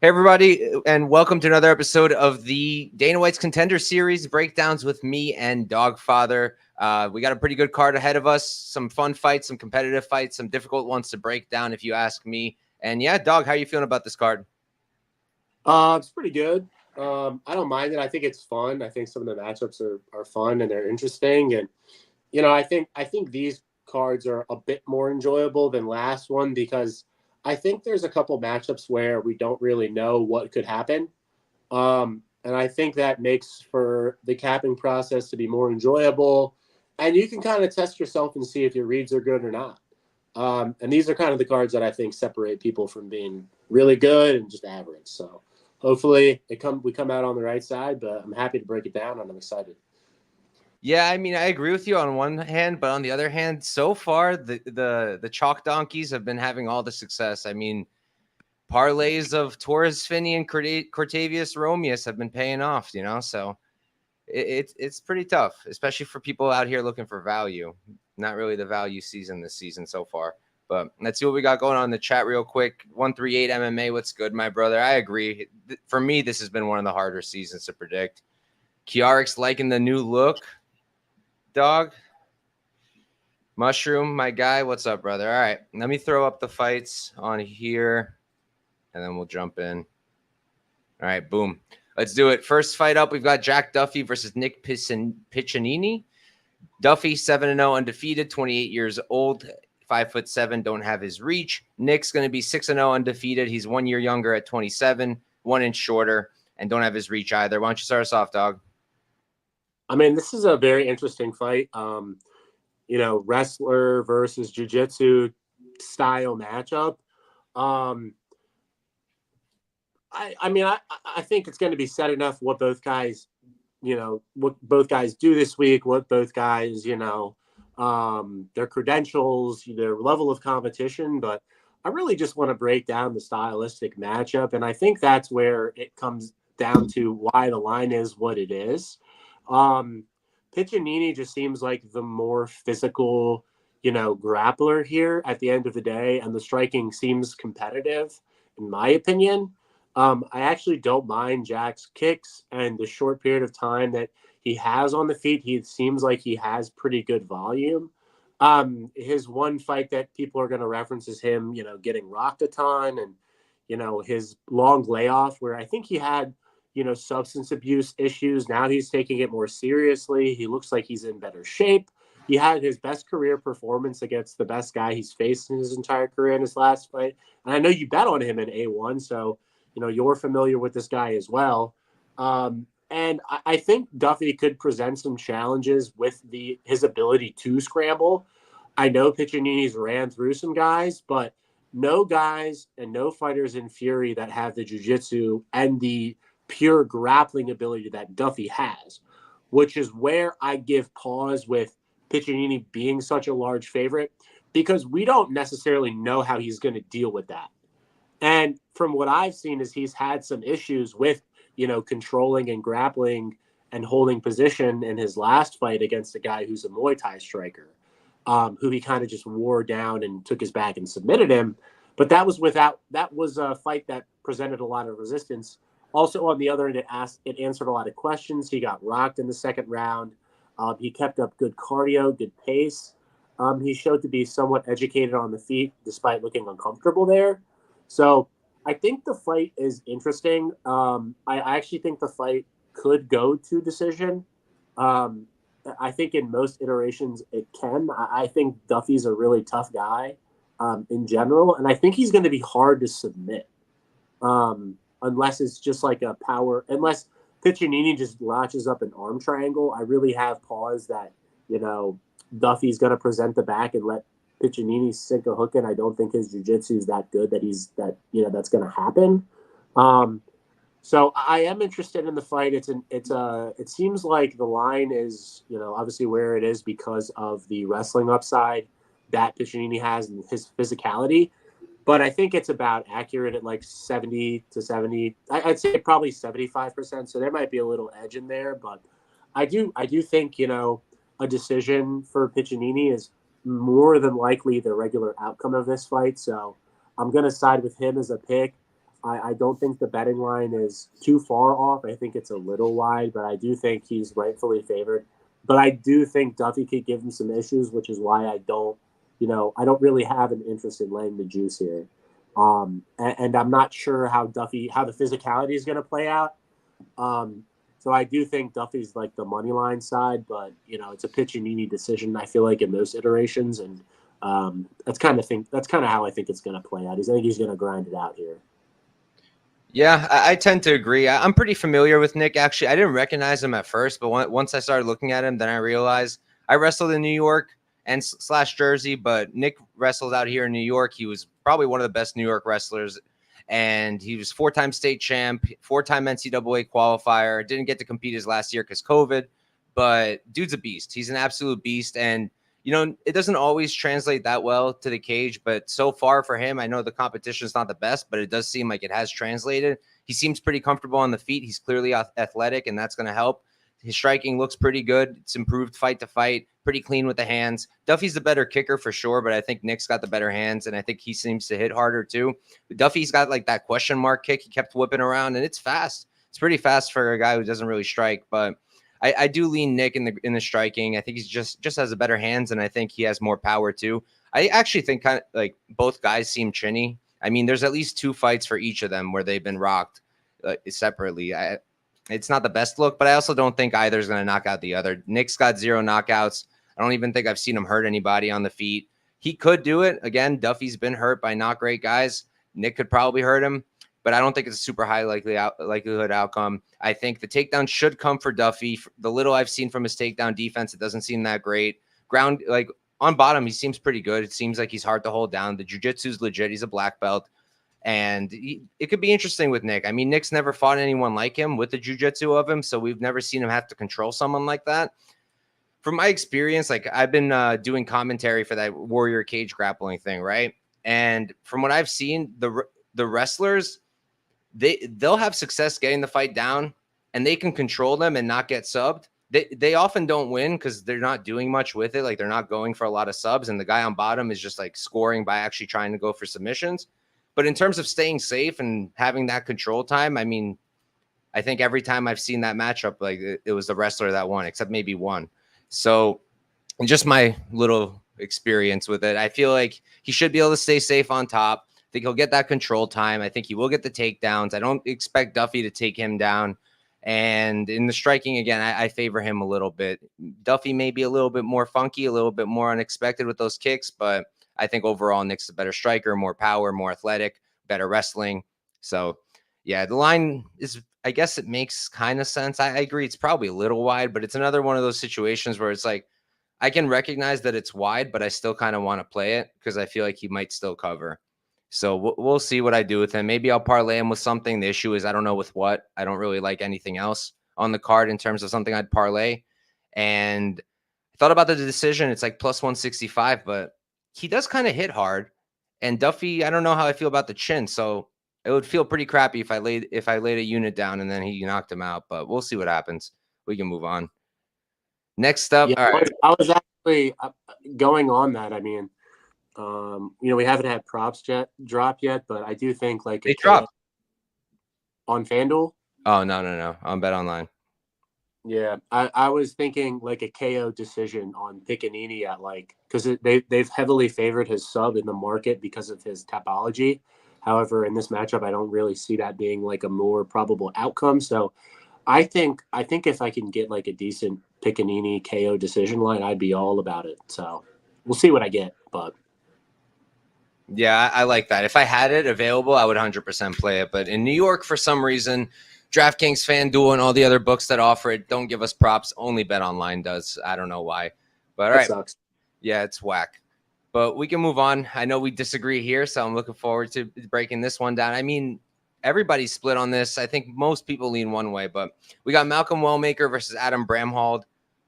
Hey, everybody, and welcome to another episode of the Dana White's Contender Series breakdowns with me and Dogfather. We got a pretty good card ahead of us, some fun fights, some competitive fights, some difficult ones to break down, if you ask me. And yeah, Dog, how are you feeling about this card? It's pretty good. I don't mind it. I think it's fun. I think some of the matchups are fun and they're interesting. And, you know, I think these cards are a bit more enjoyable than last one because I think there's a couple matchups where we don't really know what could happen. And I think that makes for the capping process to be more enjoyable. And you can kind of test yourself and see if your reads are good or not. And these are kind of the cards that I think separate people from being really good and just average. So hopefully we come out on the right side, but I'm happy to break it down and I'm excited. Yeah, I mean, I agree with you on one hand, but on the other hand, so far the chalk donkeys have been having all the success. I mean, parlays of Torres Finney and Cortavius Romeus have been paying off, you know, so it's pretty tough, especially for people out here looking for value. Not really the value season this season so far, but let's see what we got going on in the chat real quick. 138 MMA, what's good, my brother? I agree. For me, this has been one of the harder seasons to predict. Kiarik's liking the new look. Dog. Mushroom, my guy, what's up, brother? All right, let me throw up the fights on here, and then we'll jump in. All right, boom. Let's do it. First fight up, we've got Jack Duffy versus Nick Piccininni. Duffy, 7-0, undefeated, 28 years old, 5'7", don't have his reach. Nick's going to be 6-0, undefeated. He's 1 year younger at 27, 1 inch shorter, and don't have his reach either. Why don't you start us off, Dog? I mean, this is a very interesting fight. You know, wrestler versus jiu-jitsu style matchup. I think it's going to be set enough what both guys, you know, what both guys do this week, what both guys, you know, their credentials, their level of competition. But I really just want to break down the stylistic matchup. And I think that's where it comes down to why the line is what it is. Piccininni just seems like the more physical, you know, grappler here at the end of the day, and the striking seems competitive, in my opinion. I actually don't mind Jack's kicks and the short period of time that he has on the feet. He seems like he has pretty good volume. His one fight that people are going to reference is him, you know, getting rocked a ton, and, you know, his long layoff where I think he had, you know, substance abuse issues. Now he's taking it more seriously. He looks like he's in better shape. He had his best career performance against the best guy he's faced in his entire career in his last fight. And I know you bet on him in A1, so, you know, you're familiar with this guy as well. And I think Duffy could present some challenges with his ability to scramble. I know Piccininni's ran through some guys, but no guys and no fighters in Fury that have the jiu-jitsu and the pure grappling ability that Duffy has, which is where I give pause with Piccininni being such a large favorite, because we don't necessarily know how he's going to deal with that. And from what I've seen is he's had some issues with, you know, controlling and grappling and holding position in his last fight against a guy who's a Muay Thai striker, who he kind of just wore down and took his back and submitted him. But that was a fight that presented a lot of resistance. Also, on the other end, it answered a lot of questions. He got rocked in the second round. He kept up good cardio, good pace. He showed to be somewhat educated on the feet, despite looking uncomfortable there. So I think the fight is interesting. I actually think the fight could go to decision. I think in most iterations it can. I think Duffy's a really tough guy in general, and I think he's going to be hard to submit. Unless it's just like a power, unless Piccininni just latches up an arm triangle, I really have pause that, you know, Duffy's going to present the back and let Piccininni sink a hook in. I don't think his jiu-jitsu is that good that's going to happen. So I am interested in the fight. It seems like the line is, obviously where it is because of the wrestling upside that Piccininni has and his physicality. But I think it's about accurate at like 70 to 70. I'd say probably 75%. So there might be a little edge in there, but I do think, a decision for Piccininni is more than likely the regular outcome of this fight. So I'm going to side with him as a pick. I don't think the betting line is too far off. I think it's a little wide, but I do think he's rightfully favored. But I do think Duffy could give him some issues, which is why I don't really have an interest in laying the juice here. And I'm not sure how the physicality is going to play out. So I do think Duffy's like the money line side, but it's a Piccininni decision. I feel like in those iterations, and that's kind of how I think it's going to play out. I think he's going to grind it out here. Yeah, I tend to agree. I'm pretty familiar with Nick. Actually, I didn't recognize him at first, but once I started looking at him, then I realized I wrestled in New York and slash Jersey, but Nick wrestled out here in New York. He was probably one of the best New York wrestlers, and he was 4-time state champ, 4-time NCAA qualifier. Didn't get to compete his last year because COVID, but dude's a beast. He's an absolute beast, and it doesn't always translate that well to the cage, but so far for him, I know the competition is not the best, but it does seem like it has translated. He seems pretty comfortable on the feet. He's clearly athletic, and that's going to help. His striking looks pretty good. It's improved fight to fight, pretty clean with the hands. Duffy's the better kicker for sure, but I think Nick's got the better hands, and I think he seems to hit harder too. But Duffy's got like that question mark kick he kept whipping around, and it's fast. It's pretty fast for a guy who doesn't really strike, but I do lean Nick in the striking. I think he's just has a better hands, and I think he has more power too. I actually think kind of like both guys seem chinny. I mean, there's at least 2 fights for each of them where they've been rocked separately. It's not the best look, but I also don't think either is going to knock out the other. Nick's got 0 knockouts. I don't even think I've seen him hurt anybody on the feet. He could do it. Again, Duffy's been hurt by not great guys. Nick could probably hurt him, but I don't think it's a super high likelihood outcome. I think the takedown should come for Duffy. The little I've seen from his takedown defense, it doesn't seem that great. Ground, like on bottom, he seems pretty good. It seems like he's hard to hold down. The jiu-jitsu is legit. He's a black belt. And it could be interesting with Nick. I mean, Nick's never fought anyone like him with the jiu-jitsu of him, so we've never seen him have to control someone like that. From my experience, like I've been doing commentary for that Warrior Cage grappling thing, right? And from what I've seen, the wrestlers, they'll have success getting the fight down, and they can control them and not get subbed. They often don't win because they're not doing much with it. Like they're not going for a lot of subs, and the guy on bottom is just like scoring by actually trying to go for submissions. But in terms of staying safe and having that control time, I mean, I think every time I've seen that matchup, like it was the wrestler that won, except maybe one. So just my little experience with it, I feel like he should be able to stay safe on top. I think he'll get that control time. I think he will get the takedowns. I don't expect Duffy to take him down. And in the striking, again, I favor him a little bit. Duffy may be a little bit more funky, a little bit more unexpected with those kicks, but I think overall Nick's a better striker, more power, more athletic, better wrestling. So, yeah, the line is, I guess it makes kind of sense. I agree. It's probably a little wide, but it's another one of those situations where it's like, I can recognize that it's wide, but I still kind of want to play it because I feel like he might still cover. So we'll see what I do with him. Maybe I'll parlay him with something. The issue is I don't know with what. I don't really like anything else on the card in terms of something I'd parlay. And I thought about the decision. It's like plus 165, but he does kind of hit hard. And Duffy, I don't know how I feel about the chin. So it would feel pretty crappy if I laid a unit down and then he knocked him out. But we'll see what happens. We can move on. Next up, Yeah, all right. I was actually going on that. I mean, we haven't had props drop yet, but I do think like They dropped on FanDuel. Oh, no. On Bet Online. Yeah, I was thinking like a KO decision on Piccininni at because they've heavily favored his sub in the market because of his topology. However, in this matchup, I don't really see that being like a more probable outcome. So I think if I can get like a decent Piccininni KO decision line, I'd be all about it. So we'll see what I get, but yeah, I like that. If I had it available, I would 100% play it. But in New York, for some reason, DraftKings, FanDuel, and all the other books that offer it don't give us props. Only Bet Online does. I don't know why. But all right. Sucks. Yeah, it's whack. But we can move on. I know we disagree here, so I'm looking forward to breaking this one down. I mean, everybody's split on this. I think most people lean one way, but we got Malcolm Wellmaker versus Adam Bramhald.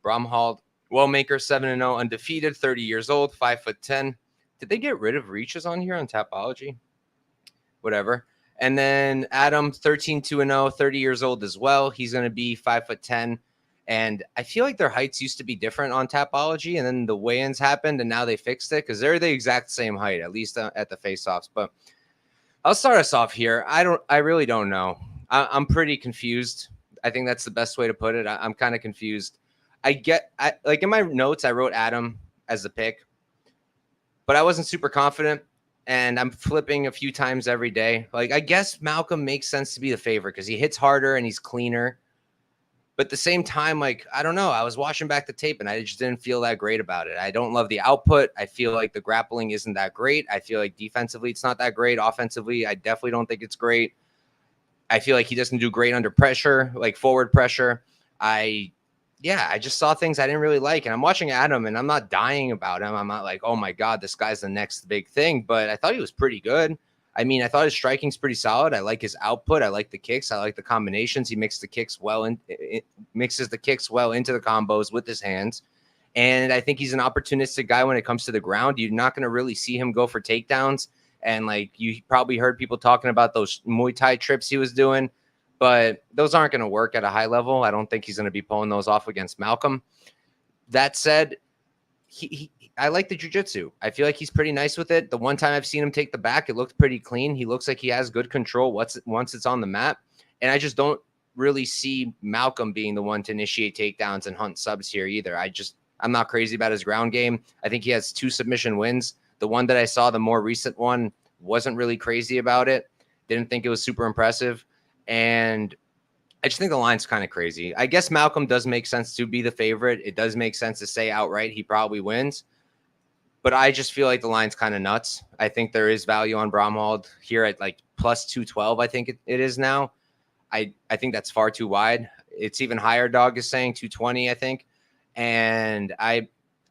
Wellmaker 7-0, undefeated, 30 years old, 5'10". Did they get rid of reaches on here on Tapology? Whatever. And then Adam 13-2-0, 30 years old as well. He's going to be 5'10". And I feel like their heights used to be different on Tapology, and then the weigh-ins happened, and now they fixed it because they're the exact same height, at least at the face-offs. But I'll start us off here. I really don't know. I'm pretty confused. I think that's the best way to put it. I'm kind of confused. Like in my notes, I wrote Adam as the pick, but I wasn't super confident, and I'm flipping a few times every day. Like, I guess Malcolm makes sense to be the favorite because he hits harder and he's cleaner. But at the same time, like, I don't know. I was watching back the tape and I just didn't feel that great about it. I don't love the output. I feel like the grappling isn't that great. I feel like defensively it's not that great. Offensively, I definitely don't think it's great. I feel like he doesn't do great under pressure, like forward pressure. I just saw things I didn't really like. And I'm watching Adam and I'm not dying about him. I'm not like, oh my God, this guy's the next big thing. But I thought he was pretty good. I mean, I thought his striking's pretty solid. I like his output. I like the kicks. I like the combinations. He mixes the kicks well into the combos with his hands. And I think he's an opportunistic guy when it comes to the ground. You're not going to really see him go for takedowns. And like you probably heard people talking about those Muay Thai trips he was doing, but those aren't going to work at a high level. I don't think he's going to be pulling those off against Malcolm. That said, I like the jiu-jitsu. I feel like he's pretty nice with it. The one time I've seen him take the back, it looked pretty clean. He looks like he has good control once it's on the mat. And I just don't really see Malcolm being the one to initiate takedowns and hunt subs here either. I'm not crazy about his ground game. I think he has 2 submission wins. The one that I saw, the more recent one, wasn't really crazy about it. Didn't think it was super impressive. And I just think the line's kind of crazy. I guess Malcolm does make sense to be the favorite. It does make sense to say outright he probably wins. But I just feel like the line's kind of nuts. I think there is value on Bramhald here at like plus 212, I think it is now. I think that's far too wide. It's even higher, Dog is saying 220, I think. And I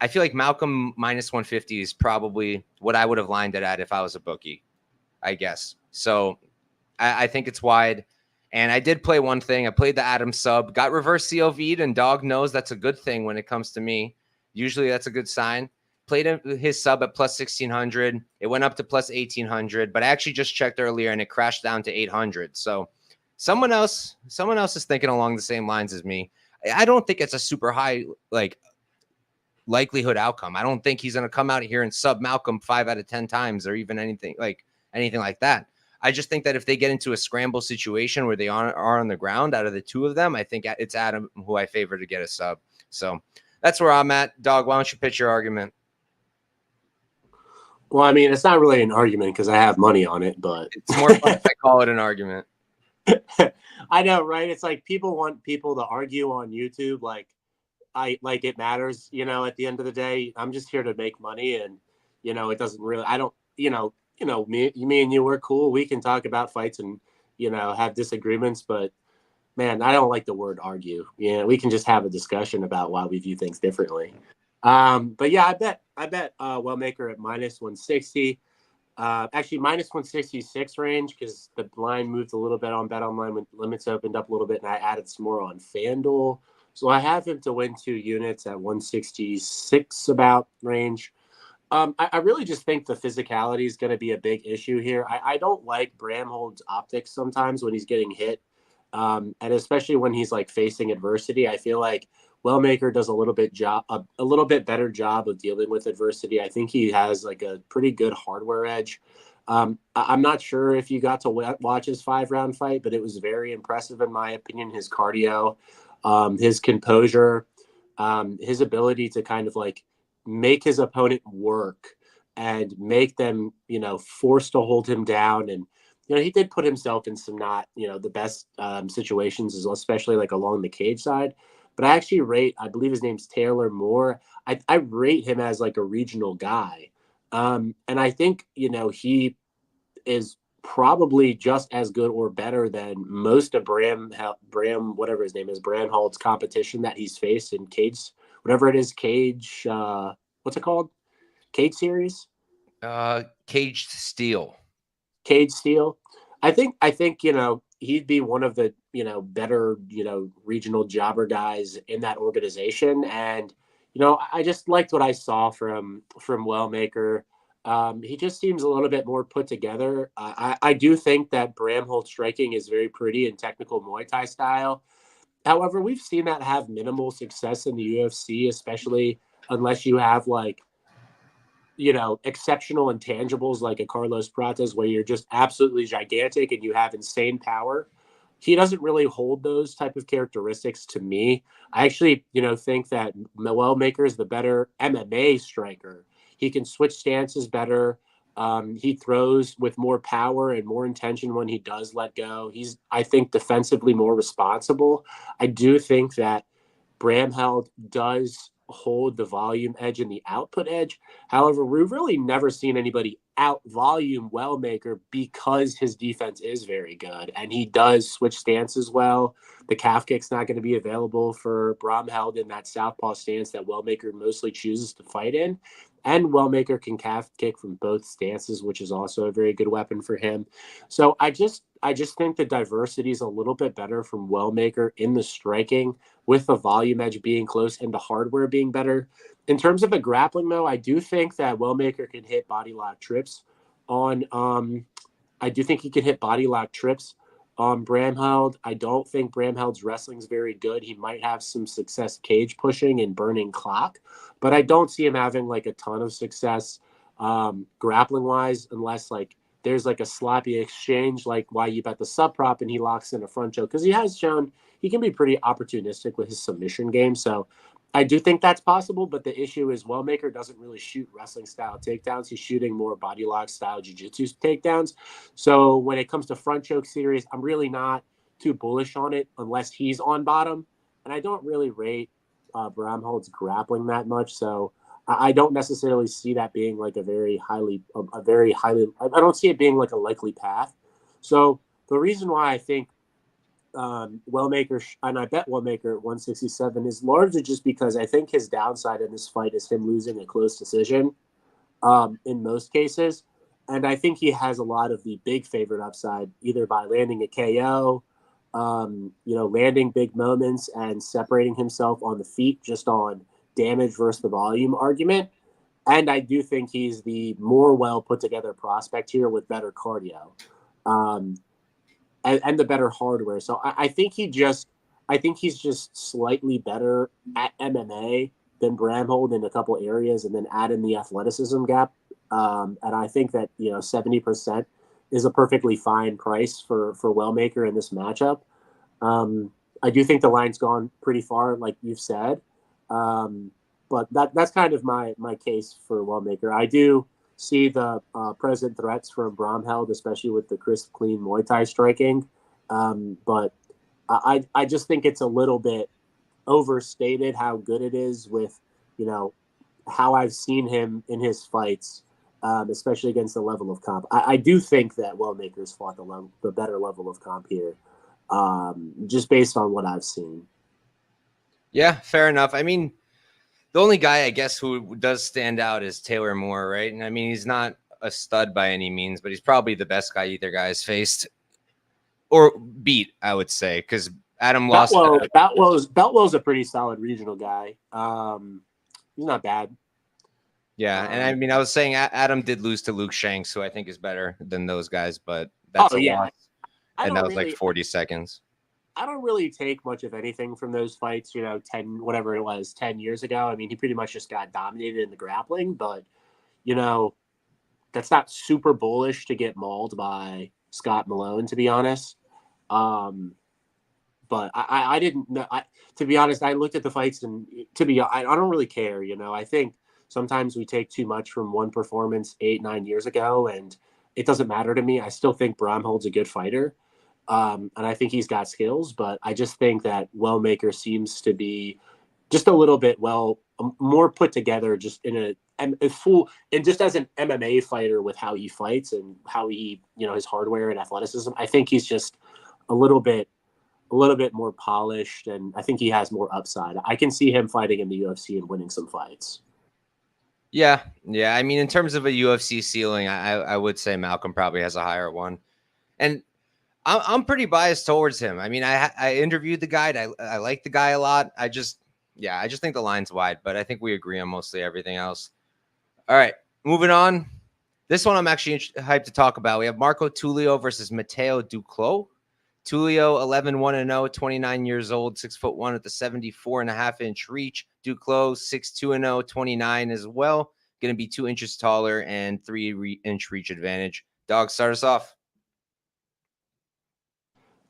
feel like Malcolm minus 150 is probably what I would have lined it at if I was a bookie, I guess. So I think it's wide. And I did play one thing. I played the Adam sub, got reverse COV'd, and Dog knows that's a good thing when it comes to me. Usually that's a good sign. Played his sub at plus 1,600. It went up to plus 1,800, but I actually just checked earlier and it crashed down to 800. So someone else is thinking along the same lines as me. I don't think it's a super high like likelihood outcome. I don't think he's going to come out here and sub Malcolm 5 out of 10 times or even anything like that. I just think that if they get into a scramble situation where they are on the ground out of the 2 of them, I think it's Adam who I favor to get a sub. So that's where I'm at. Dog, why don't you pitch your argument? Well, I mean, it's not really an argument because I have money on it, but it's more fun if I call it an argument. I know, right? It's like people want people to argue on YouTube. Like it matters, at the end of the day. I'm just here to make money, and it doesn't really, I don't, me and you, we're cool. We can talk about fights and, have disagreements, but man, I don't like the word argue. We can just have a discussion about why we view things differently. But yeah, I bet Wellmaker at minus 160, actually minus 166 range, because the line moved a little bit on BetOnline when limits opened up a little bit, and I added some more on FanDuel. So I have him to win 2 units at 166 about range. I really just think the physicality is going to be a big issue here. I don't like Bramhald's optics sometimes when he's getting hit, and especially when he's like facing adversity. I feel like Wellmaker does a little bit better job of dealing with adversity. I think he has like a pretty good hardware edge. I'm not sure if you got to watch his 5-round fight, but it was very impressive in my opinion. His cardio, his composure, his ability to kind of like make his opponent work and make them, forced to hold him down. And, he did put himself in some not, the best situations, especially like along the cage side. But I actually I believe his name's Taylor Moore. I rate him as like a regional guy. And I think, he is probably just as good or better than most of whatever his name is, Bramhald's competition that he's faced in cage, whatever it is, cage, what's it called? Cage series? Caged Steel. Cage Steel. I think, he'd be one of the, better, regional jobber guys in that organization. And, I just liked what I saw from Wellmaker. He just seems a little bit more put together. I do think that Bramhald striking is very pretty and technical Muay Thai style. However, we've seen that have minimal success in the UFC, especially unless you have like, exceptional intangibles like a Carlos Pratas, where you're just absolutely gigantic and you have insane power. He doesn't really hold those type of characteristics to me. I actually, think that Wellmaker is the better MMA striker. He can switch stances better. He throws with more power and more intention when he does let go. He's, I think, defensively more responsible. I do think that Bramheld does hold the volume edge and the output edge. However, we've really never seen anybody out volume Wellmaker because his defense is very good and he does switch stances well. The calf kick's not going to be available for Bramheld in that southpaw stance that Wellmaker mostly chooses to fight in. And Wellmaker can calf kick from both stances, which is also a very good weapon for him. So I just think the diversity is a little bit better from Wellmaker in the striking, with the volume edge being close and the hardware being better. In terms of the grappling, though, I do think that Wellmaker can hit body lock trips on. I do think he can hit body lock trips on Bramheld. I don't think Bramheld's wrestling is very good. He might have some success cage pushing and burning clock, but I don't see him having like a ton of success grappling wise, unless like there's like a sloppy exchange, like why you bet the sub prop and he locks in a front choke, because he has shown he can be pretty opportunistic with his submission game. So I do think that's possible, but the issue is Wellmaker doesn't really shoot wrestling style takedowns. He's shooting more body lock style jiu-jitsu takedowns. So when it comes to front choke series, I'm really not too bullish on it unless he's on bottom. And I don't really rate Bramhold's grappling that much. So I don't necessarily see that being like a very highly, I don't see it being like a likely path. So the reason why I think Wellmaker, and I bet Wellmaker at 167, is largely just because I think his downside in this fight is him losing a close decision in most cases. And I think he has a lot of the big favorite upside, either by landing a KO, landing big moments and separating himself on the feet just on damage versus the volume argument. And I do think he's the more well put together prospect here with better cardio. And the better hardware. So I think he's just slightly better at MMA than Bramhald in a couple areas, and then add in the athleticism gap. And I think that 70% is a perfectly fine price for Wellmaker in this matchup. I do think the line's gone pretty far, like you've said, but that's kind of my case for Wellmaker. I do see the present threats from Bramheld, especially with the crisp, clean Muay Thai striking. But I just think it's a little bit overstated how good it is with, how I've seen him in his fights, especially against the level of comp. I do think that Wellmaker's fought the better level of comp here, just based on what I've seen. Yeah, fair enough. I mean, the only guy, I guess, who does stand out is Taylor Moore, right? And I mean, he's not a stud by any means, but he's probably the best guy either guy's faced or beat, I would say, because Adam lost. Beltwell's a pretty solid regional guy. He's not bad. Yeah, and I mean, I was saying Adam did lose to Luke Shanks, who I think is better than those guys, but that's a loss. And that was like 40 seconds. I don't really take much of anything from those fights, 10 years ago. I mean, he pretty much just got dominated in the grappling, but, that's not super bullish to get mauled by Scott Malone, to be honest. But I didn't know. To be honest, I looked at the fights and I don't really care. I think sometimes we take too much from one performance 8-9 years ago, and it doesn't matter to me. I still think Bramhold's a good fighter. And I think he's got skills, but I just think that Wellmaker seems to be just a little bit more put together, just in just as an MMA fighter with how he fights and how he, his hardware and athleticism. I think he's just a little bit more polished, and I think he has more upside. I can see him fighting in the UFC and winning some fights. Yeah. I mean, in terms of a UFC ceiling, I would say Malcolm probably has a higher one. And I'm pretty biased towards him. I mean, I interviewed the guy. I like the guy a lot. I just think the line's wide, but I think we agree on mostly everything else. All right, moving on. This one I'm actually hyped to talk about. We have Marco Tulio versus Matteo Duclos. Tulio, 11-1-0, 29 years old, 6'1" at the 74.5-inch reach. Duclos, 6'2-0, 29 as well. Going to be 2 inches taller and 3-inch reach advantage. Dog, start us off.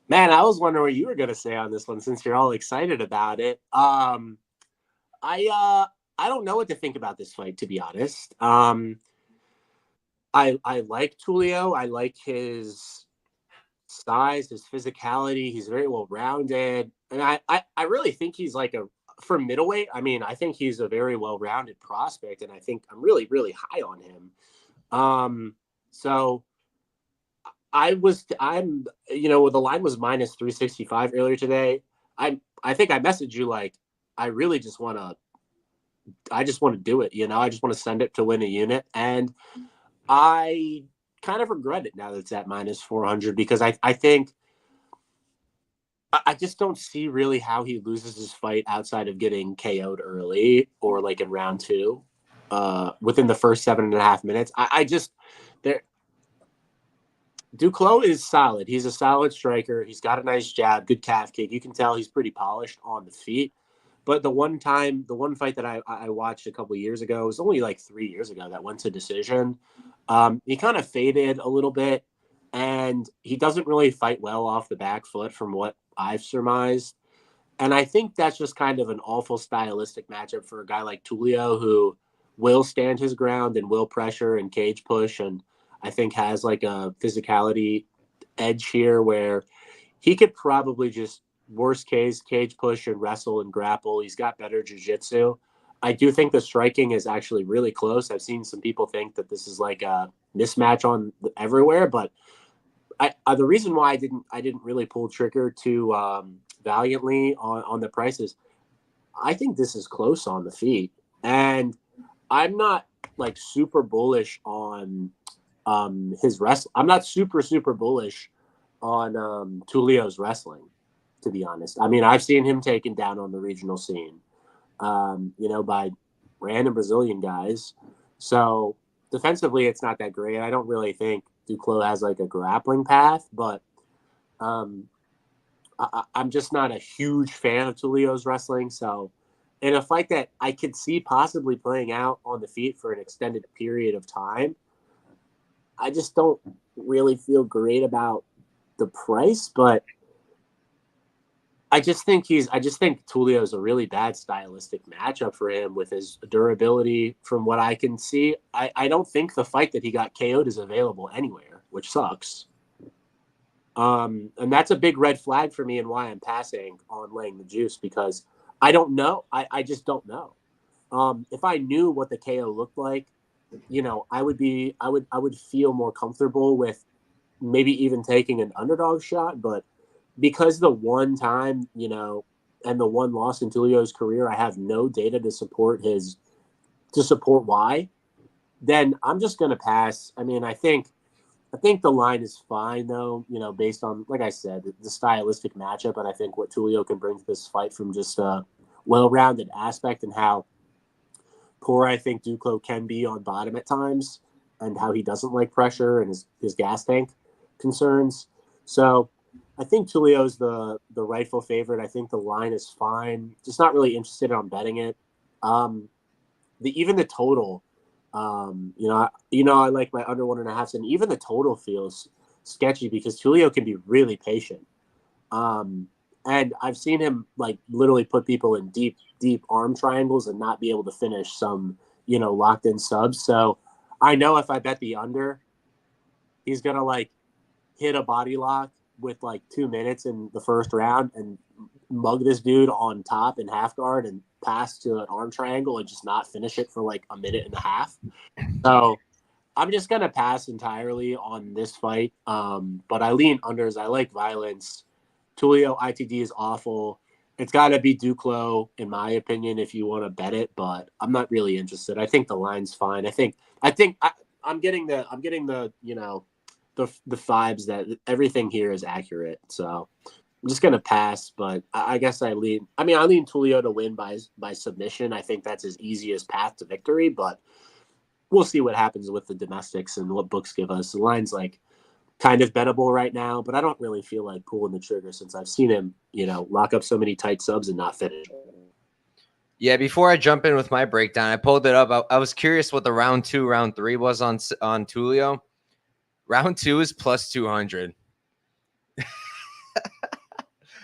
Man, I was wondering what you were going to say on this one since you're all excited about it. I don't know what to think about this fight, to be honest. I like Tulio. I like his size, his physicality. He's very well rounded, and I really think he's like for middleweight. I mean, I think he's a very well rounded prospect, and I think I'm really high on him. So I'm the line was minus 365 earlier today. I think I messaged you like I really just want to. I just want to do it, I just want to send it to win a unit. And I kind of regret it now that it's at minus 400 because I think I just don't see really how he loses his fight outside of getting KO'd early or like in round 2 within the first 7.5 minutes. Duclos is solid. He's a solid striker. He's got a nice jab, good calf kick. You can tell he's pretty polished on the feet. But the one fight that I watched a couple of years ago, it was only like 3 years ago, that went to decision. He kind of faded a little bit, and he doesn't really fight well off the back foot from what I've surmised. And I think that's just kind of an awful stylistic matchup for a guy like Tulio, who will stand his ground and will pressure and cage push, and I think has like a physicality edge here where he could probably just worst case cage push and wrestle and grapple. He's got better jiu-jitsu. I do think the striking is actually really close. I've seen some people think that this is like a mismatch on everywhere, but the reason why I didn't really pull trigger too valiantly on the prices, I think this is close on the feet, and I'm not like super bullish on his wrestling. I'm not super bullish on Tulio's wrestling, to be honest. I mean, I've seen him taken down on the regional scene, by random Brazilian guys. So defensively, it's not that great. I don't really think Duclos has like a grappling path, but I'm just not a huge fan of Tulio's wrestling. So in a fight that I could see possibly playing out on the feet for an extended period of time, I just don't really feel great about the price, but I just think Tulio is a really bad stylistic matchup for him with his durability. From what I can see, I don't think the fight that he got KO'd is available anywhere, which sucks. And that's a big red flag for me and why I'm passing on laying the juice, because I don't know. I just don't know. If I knew what the KO looked like, I would feel more comfortable with maybe even taking an underdog shot, but because the one time, and the one loss in Tulio's career, I have no data to support why, then I'm just going to pass. I mean, I think the line is fine though, based on, like I said, the stylistic matchup. And I think what Tulio can bring to this fight from just a well-rounded aspect and how poor I think Duclos can be on bottom at times and how he doesn't like pressure and his gas tank concerns. So I think Tulio's the rightful favorite. I think the line is fine. Just not really interested in betting it. Even the total, I like my under 1.5, and even the total feels sketchy because Tulio can be really patient. And I've seen him like literally put people in deep arm triangles and not be able to finish some, locked in subs. So I know if I bet the under, he's going to like hit a body lock with like 2 minutes in the first round and mug this dude on top in half guard and pass to an arm triangle and just not finish it for like a minute and a half. So I'm just going to pass entirely on this fight. But I lean unders. I like violence. Tulio ITD is awful. It's got to be Duclos, in my opinion, if you want to bet it, but I'm not really interested. I think the line's fine. I'm getting the, the vibes that everything here is accurate. So I'm just gonna pass. But I guess I lean Tulio to win by submission. I think that's his easiest path to victory. But we'll see what happens with the domestics and what books give us. The line's like kind of bettable right now, but I don't really feel like pulling the trigger since I've seen him, lock up so many tight subs and not finish. Yeah, before I jump in with my breakdown, I pulled it up. I was curious what the round 2, round 3 was on Tulio. Round 2 is plus 200.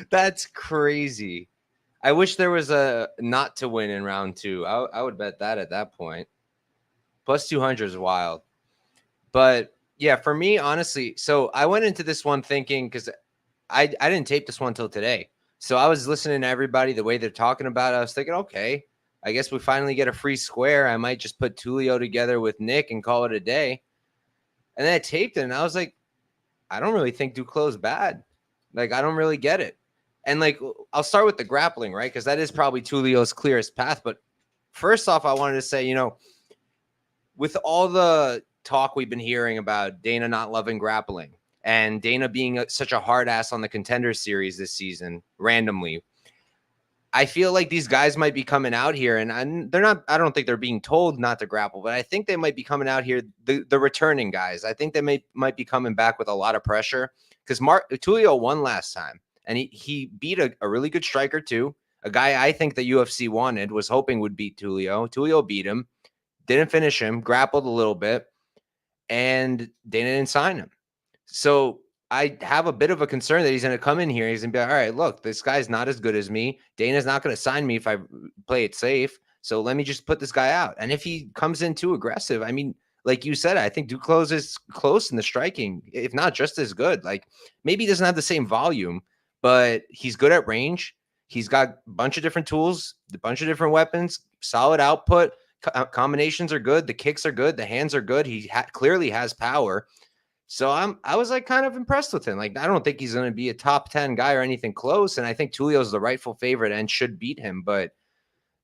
That's crazy. I wish there was a not to win in round 2. I would bet that at that point. Plus 200 is wild. But yeah, for me, honestly, so I went into this one thinking, because I didn't tape this one until today. So I was listening to everybody, the way they're talking about it. I was thinking, okay, I guess we finally get a free square. I might just put Tulio together with Nick and call it a day. And then I taped it, and I was like, I don't really think Duclos bad. Like, I don't really get it. And, like, I'll start with the grappling, right? Because that is probably Tulio's clearest path. But first off, I wanted to say, with all the talk we've been hearing about Dana not loving grappling and Dana being such a hard ass on the Contender series this season, randomly, I feel like these guys might be coming out here, and they're not, I don't think they're being told not to grapple, but I think they might be coming out here, the returning guys. I think they might be coming back with a lot of pressure, because Tulio won last time, and he beat a really good striker too, a guy I think the UFC wanted, was hoping would beat Tulio. Tulio beat him, didn't finish him, grappled a little bit, and Dana didn't sign him. So I have a bit of a concern that he's going to come in here. He's going to be like, all right, look, this guy's not as good as me. Dana's not going to sign me if I play it safe. So let me just put this guy out. And if he comes in too aggressive, I mean, like you said, I think Duclos is close in the striking, if not just as good. Like, maybe he doesn't have the same volume, but he's good at range. He's got a bunch of different tools, a bunch of different weapons, solid output. Combinations are good. The kicks are good. The hands are good. He clearly has power. So I was like kind of impressed with him. Like, I don't think he's going to be a top 10 guy or anything close. And I think Tulio's the rightful favorite and should beat him. But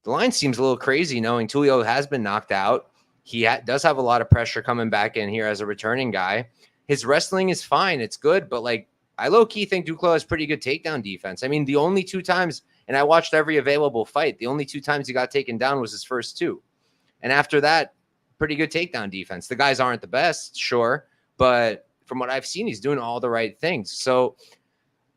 the line seems a little crazy knowing Tulio has been knocked out. He does have a lot of pressure coming back in here as a returning guy. His wrestling is fine. It's good. But like, I low-key think Duclos has pretty good takedown defense. I mean, the only 2 times, and I watched every available fight, the only 2 times he got taken down was his first 2. And after that, pretty good takedown defense. The guys aren't the best, sure, but from what I've seen, he's doing all the right things. So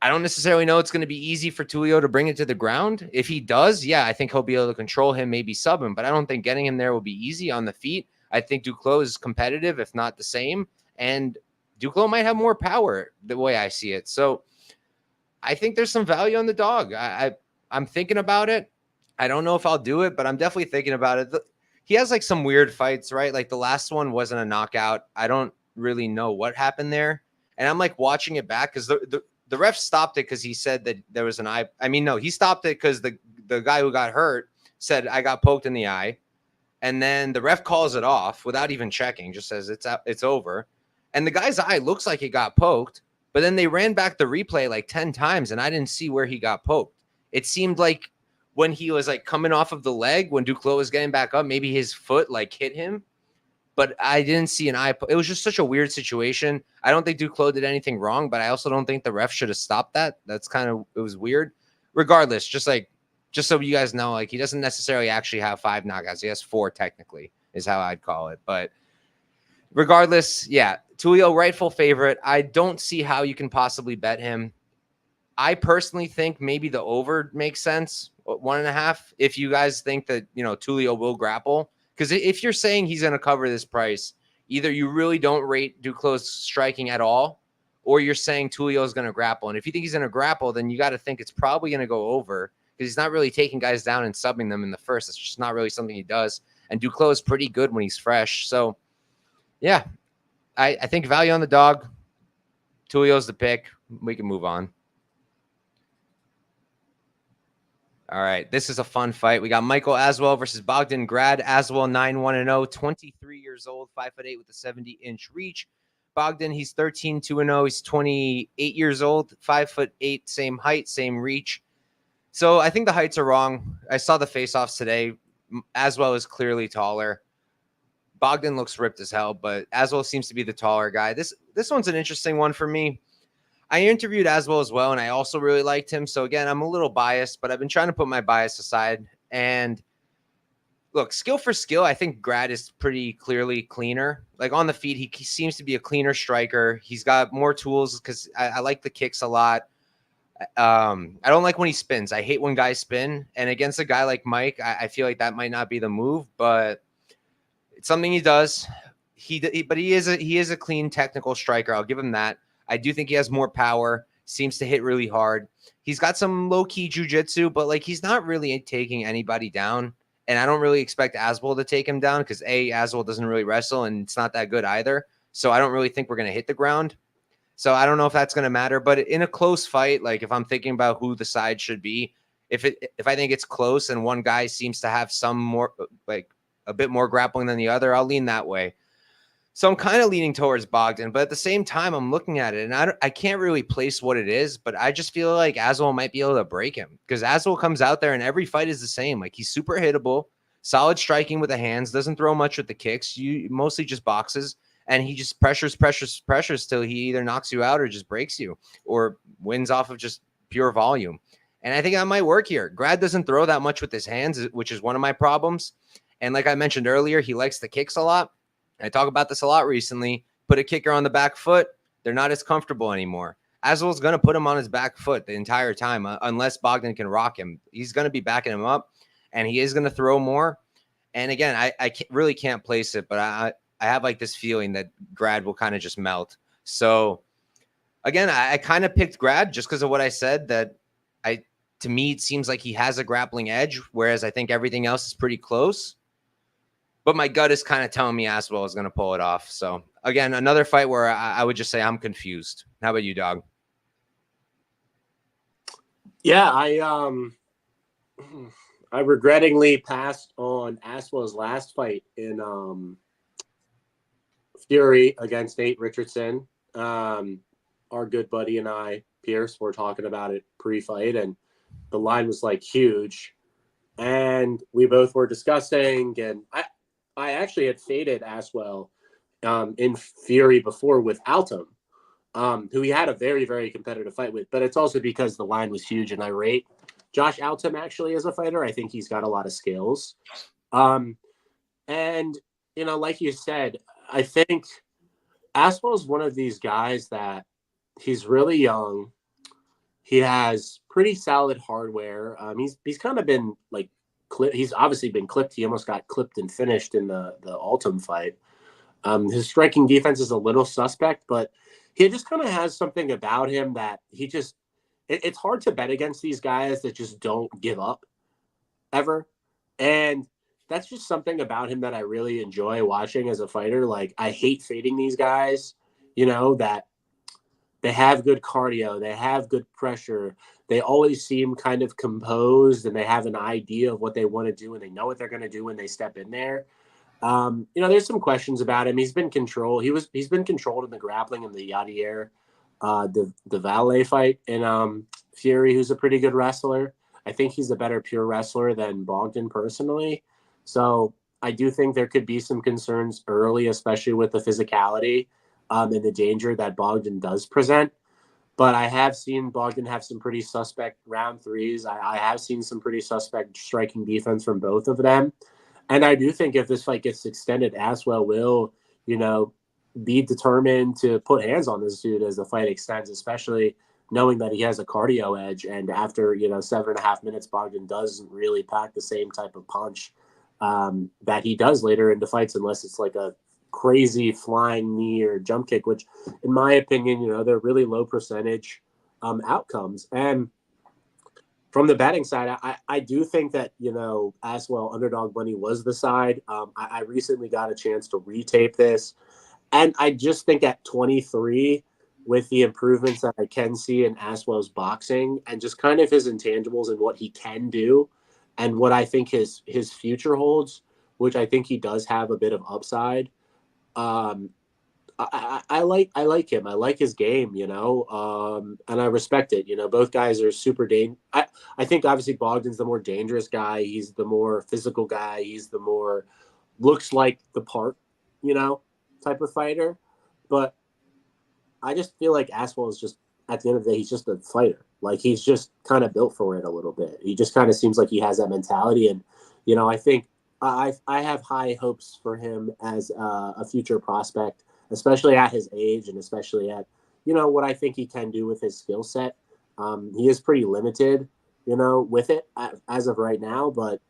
I don't necessarily know it's going to be easy for Tulio to bring it to the ground. If he does, yeah, I think he'll be able to control him, maybe sub him, but I don't think getting him there will be easy on the feet. I think Duclos is competitive, if not the same, and Duclos might have more power the way I see it. So I think there's some value on the dog. I'm thinking about it. I don't know if I'll do it, but I'm definitely thinking about it. He has like some weird fights, right? Like the last one wasn't a knockout. I don't really know what happened there. And I'm like watching it back because the ref stopped it because he said that there was an eye. I mean, no, he stopped it because the guy who got hurt said, I got poked in the eye. And then the ref calls it off without even checking, just says it's over. And the guy's eye looks like he got poked, but then they ran back the replay like 10 times and I didn't see where he got poked. It seemed like when he was like coming off of the leg, when Duclos was getting back up, maybe his foot like hit him, but I didn't see an eye. It was just such a weird situation. I don't think Duclos did anything wrong, but I also don't think the ref should have stopped that. That's it was weird. Regardless, just so you guys know, like he doesn't necessarily actually have 5 knockouts. He has 4 technically is how I'd call it. But regardless, yeah, Tulio, rightful favorite. I don't see how you can possibly bet him. I personally think maybe the over makes sense, 1.5. If you guys think that, Tulio will grapple, because if you're saying he's going to cover this price, either you really don't rate Duclos striking at all, or you're saying Tulio is going to grapple. And if you think he's going to grapple, then you got to think it's probably going to go over because he's not really taking guys down and subbing them in the first. It's just not really something he does. And Duclos is pretty good when he's fresh. So, yeah, I think value on the dog. Tulio's the pick. We can move on. All right, this is a fun fight. We got Michael Aswell versus Bogdan Grad. Aswell 9-1-0, 23 years old, 5'8" with a 70-inch reach. Bogdan, he's 13-2-0. He's 28 years old, 5'8", same height, same reach. So I think the heights are wrong. I saw the face-offs today. Aswell is clearly taller. Bogdan looks ripped as hell, but Aswell seems to be the taller guy. This one's an interesting one for me. I interviewed Aswell as well, and I also really liked him. So again, I'm a little biased, but I've been trying to put my bias aside. And look, skill for skill, I think Grad is pretty clearly cleaner. Like on the feet, he seems to be a cleaner striker. He's got more tools because I like the kicks a lot. I don't like when he spins. I hate when guys spin. And against a guy like Mike, I feel like that might not be the move, but it's something he does. But he is a clean technical striker. I'll give him that. I do think he has more power. Seems to hit really hard. He's got some low key jujitsu, but like he's not really taking anybody down. And I don't really expect Aswell to take him down because Aswell doesn't really wrestle and it's not that good either. So I don't really think we're going to hit the ground. So I don't know if that's going to matter. But in a close fight, like if I'm thinking about who the side should be, if I think it's close and one guy seems to have some more like a bit more grappling than the other, I'll lean that way. So I'm kind of leaning towards Bogdan, but at the same time, I'm looking at it and I can't really place what it is, but I just feel like Aswell might be able to break him because Aswell comes out there and every fight is the same. Like he's super hittable, solid striking with the hands, doesn't throw much with the kicks. You mostly just boxes and he just pressures till he either knocks you out or just breaks you or wins off of just pure volume. And I think that might work here. Grad doesn't throw that much with his hands, which is one of my problems. And like I mentioned earlier, he likes the kicks a lot. I talk about this a lot recently. Put a kicker on the back foot, they're not as comfortable anymore. Aswell's going to put him on his back foot the entire time unless Bogdan can rock him. He's going to be backing him up, and he is going to throw more. And again, I really can't place it, but I have like this feeling that Grad will kind of just melt. So again, I kind of picked Grad just because of what I said, that to me, it seems like he has a grappling edge, whereas I think everything else is pretty close. But my gut is kind of telling me Aswell is going to pull it off. So again, another fight where I would just say I'm confused. How about you, dog? Yeah, I regrettingly passed on Aswell's last fight in Fury against Nate Richardson. Our good buddy and I, Pierce, were talking about it pre-fight, and the line was like huge. And we both were discussing, and I actually had faded Aswell in Fury before without him, who he had a very, very competitive fight with. But it's also because the line was huge, and I rate Josh Altum actually as a fighter. I think he's got a lot of skills. And, like you said, I think Aswell is one of these guys that he's really young. He has pretty solid hardware. He's kind of been like, he's obviously been clipped. He almost got clipped and finished in the Altum fight. His striking defense is a little suspect, but he just kind of has something about him that it's hard to bet against these guys that just don't give up ever. And that's just something about him that I really enjoy watching as a fighter. Like I hate fading these guys, that they have good cardio, they have good pressure. They always seem kind of composed and they have an idea of what they want to do and they know what they're going to do when they step in there. There's some questions about him. He's been controlled. He's been controlled in the grappling in the Yadier, the Valet fight in Fury, who's a pretty good wrestler. I think he's a better pure wrestler than Bogdan personally. So I do think there could be some concerns early, especially with the physicality and the danger that Bogdan does present. But I have seen Bogdan have some pretty suspect round threes. I have seen some pretty suspect striking defense from both of them. And I do think if this fight gets extended, Aswell will, be determined to put hands on this dude as the fight extends, especially knowing that he has a cardio edge. And after, 7.5 minutes, Bogdan doesn't really pack the same type of punch that he does later into fights, unless it's like a crazy flying knee or jump kick, which in my opinion, they're really low percentage outcomes. And from the betting side, I do think that, Aswell underdog money was the side. I recently got a chance to retape this. And I just think at 23, with the improvements that I can see in Aswell's boxing and just kind of his intangibles and what he can do and what I think his future holds, which I think he does have a bit of upside. I like him. I like his game, and I respect it. Both guys are super I think obviously Bogdan's the more dangerous guy. He's the more physical guy. He's the more looks like the part. type of fighter. But I just feel like Aswell is just, at the end of the day, he's just a fighter. Like, he's just kind of built for it a little bit. He just kind of seems like he has that mentality. And, I think I have high hopes for him as a future prospect, especially at his age and especially at, what I think he can do with his skill set. He is pretty limited, with it as of right now, but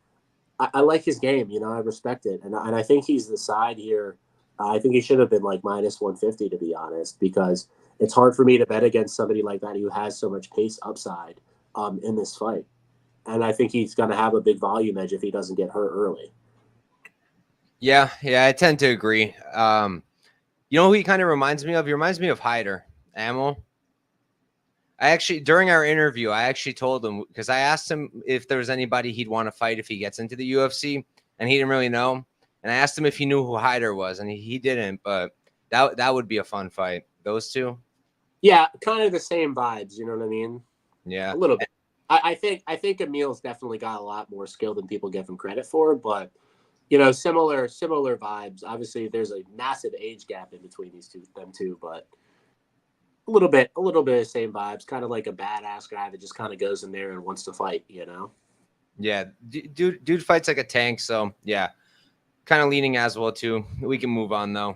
I like his game. I respect it. And I think he's the side here. I think he should have been like minus 150, to be honest, because it's hard for me to bet against somebody like that who has so much pace upside in this fight. And I think he's going to have a big volume edge if he doesn't get hurt early. Yeah, I tend to agree. You know who he kind of reminds me of? He reminds me of Hyder, Amel. During our interview, I actually told him, because I asked him if there was anybody he'd want to fight if he gets into the UFC, and he didn't really know. And I asked him if he knew who Hyder was, and he didn't, but that would be a fun fight. Those two. Yeah, kind of the same vibes, you know what I mean? Yeah. A little bit. I think Emil's definitely got a lot more skill than people give him credit for, but similar vibes. Obviously, there's a massive age gap in between them two, but a little bit of same vibes. Kind of like a badass guy that just kind of goes in there and wants to fight. Yeah, dude fights like a tank. So yeah, kind of leaning as well too. We can move on though.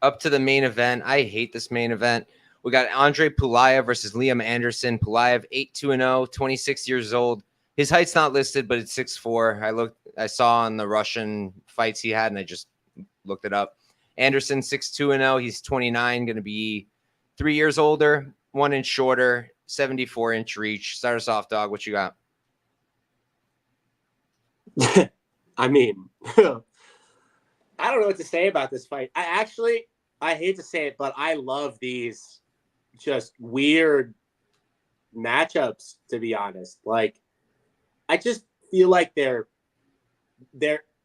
Up to the main event. I hate this main event. We got Andre Pulyaev versus Liam Anderson. Pulyaev 8-2-0, 26 years old. His height's not listed, but it's 6'4". I saw on the Russian fights he had, and I just looked it up. Anderson 6-2-0. He's 29, going to be 3 years older, 1 inch shorter, 74-inch reach. Start us off, dog. What you got? I mean, I don't know what to say about this fight. I hate to say it, but I love these just weird matchups, to be honest. Like, I just feel like they're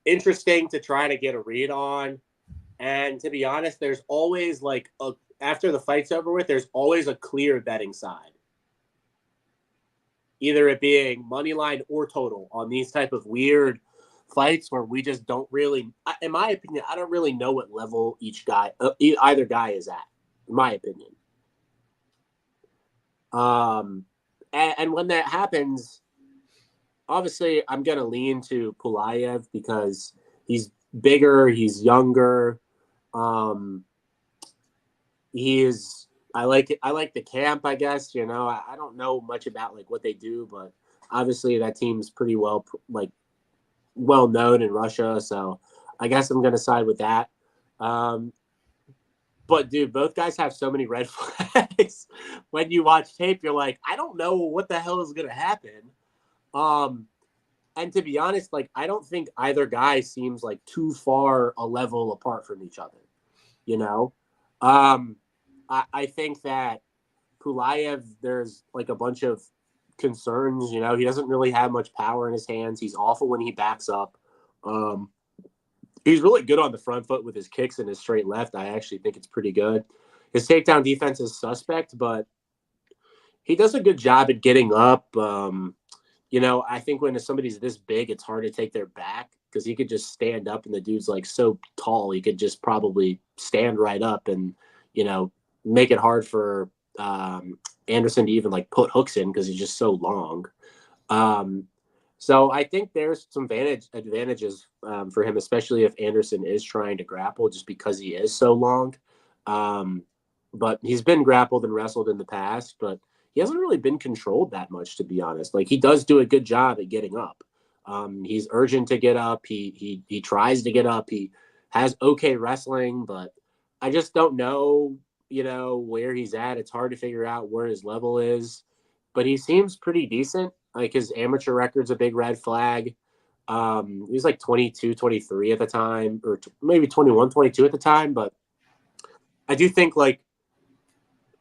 interesting to try to get a read on. And to be honest, there's always like after the fight's over with, there's always a clear betting side. Either it being money line or total on these type of weird fights where we just don't really, in my opinion, I don't really know what level either guy is at, in my opinion. And when that happens, obviously I'm going to lean to Pulyaev because he's bigger, he's younger. I like it. I like the camp, I guess, I don't know much about like what they do, but obviously that team's pretty well known in Russia. So I guess I'm going to side with that. But dude, both guys have so many red flags. When you watch tape, you're like, I don't know what the hell is going to happen. And to be honest, like, I don't think either guy seems like too far a level apart from each other. I think that Pulyaev, there's like a bunch of concerns. He doesn't really have much power in his hands. He's awful when he backs up. He's really good on the front foot with his kicks and his straight left. I actually think it's pretty good. His takedown defense is suspect, but he does a good job at getting up. I think when somebody's this big, it's hard to take their back because he could just stand up, and the dude's like so tall, he could just probably stand right up and, make it hard for Anderson to even like put hooks in because he's just so long. So I think there's some advantages for him, especially if Anderson is trying to grapple just because he is so long. But he's been grappled and wrestled in the past, but he hasn't really been controlled that much, to be honest. Like, he does do a good job at getting up. He's urgent to get up. He tries to get up. He has okay wrestling, but I just don't know, where he's at. It's hard to figure out where his level is, but he seems pretty decent. Like, his amateur record's a big red flag. He was like 22, 23 at the time, or maybe 21, 22 at the time. But I do think, like,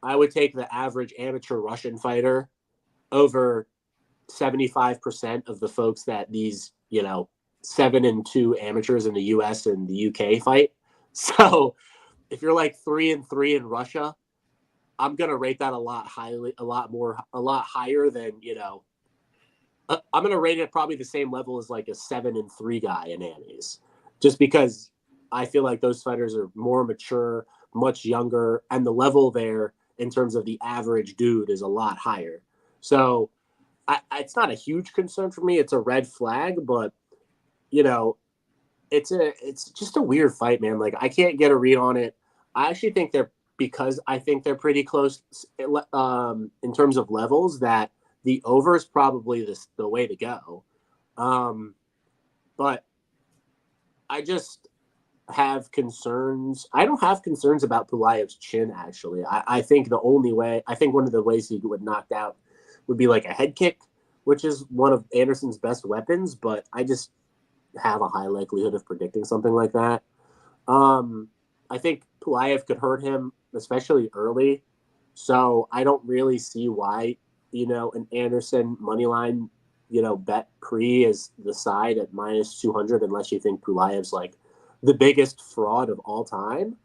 I would take the average amateur Russian fighter over 75% of the folks that these, 7-2 amateurs in the US and the UK fight. So if you're like 3-3 in Russia, I'm going to rate that a lot higher than, I'm going to rate it probably the same level as like a 7-3 guy in Annie's, just because I feel like those fighters are more mature, much younger, and the level there in terms of the average dude is a lot higher. So it's not a huge concern for me. It's a red flag, but you know, it's just a weird fight, man. Like I can't get a read on it. I actually think because I think they're pretty close in terms of levels, that the over is probably the way to go. But I just have concerns. I don't have concerns about Pulyev's chin, actually. I think one of the ways he would knocked out would be like a head kick, which is one of Anderson's best weapons, but I just have a high likelihood of predicting something like that. I think Pulyaev could hurt him, especially early. So I don't really see why, an Anderson money line, bet pre is the side at minus 200, unless you think Pulyev's like the biggest fraud of all time.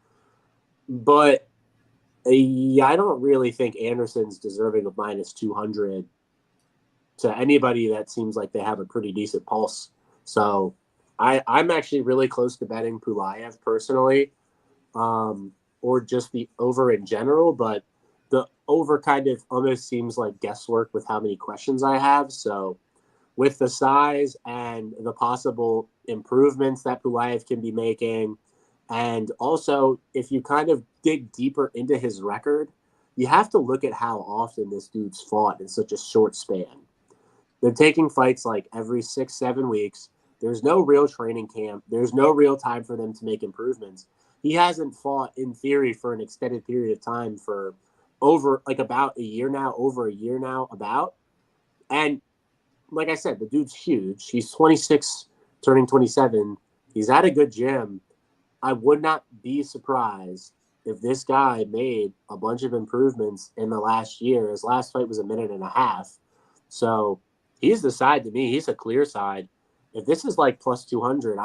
But yeah, I don't really think Anderson's deserving of minus 200 to anybody that seems like they have a pretty decent pulse. So I'm actually really close to betting Pulyaev personally, or just the over in general. But the over kind of almost seems like guesswork with how many questions I have. So with the size and the possible improvements that Pulyaev can be making, and also if you kind of dig deeper into his record, you have to look at how often this dude's fought in such a short span. They're taking fights like every 6-7 weeks. There's no real training camp. There's no real time for them to make improvements. He hasn't fought, in theory, for an extended period of time for over a year now, about. And like I said, the dude's huge. He's 26, turning 27. He's at a good gym. I would not be surprised if this guy made a bunch of improvements in the last year. His last fight was a minute and a half. So he's the side to me. He's a clear side. If this is like plus 200,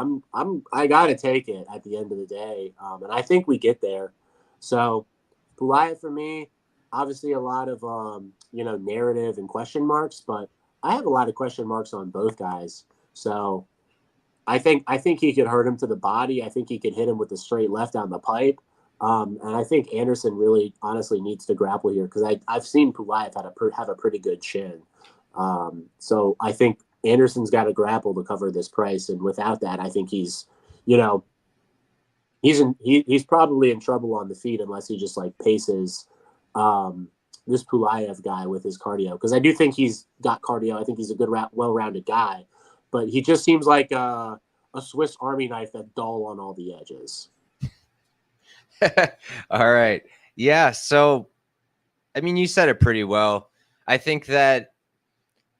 I gotta take it at the end of the day, and I think we get there. So Pulyaev for me, obviously a lot of narrative and question marks, but I have a lot of question marks on both guys. So I think he could hurt him to the body. I think he could hit him with a straight left down the pipe. And I think Anderson really honestly needs to grapple here, because I've seen Pulyaev have a pretty good chin. So I think Anderson's got to grapple to cover this price, and without that, I think he's probably in trouble on the feet unless he just like paces this Pulyaev guy with his cardio, because I do think he's got cardio. I think he's a good, well-rounded guy, but he just seems like a Swiss Army knife that's dull on all the edges. All right. Yeah. So, I mean, you said it pretty well. I think that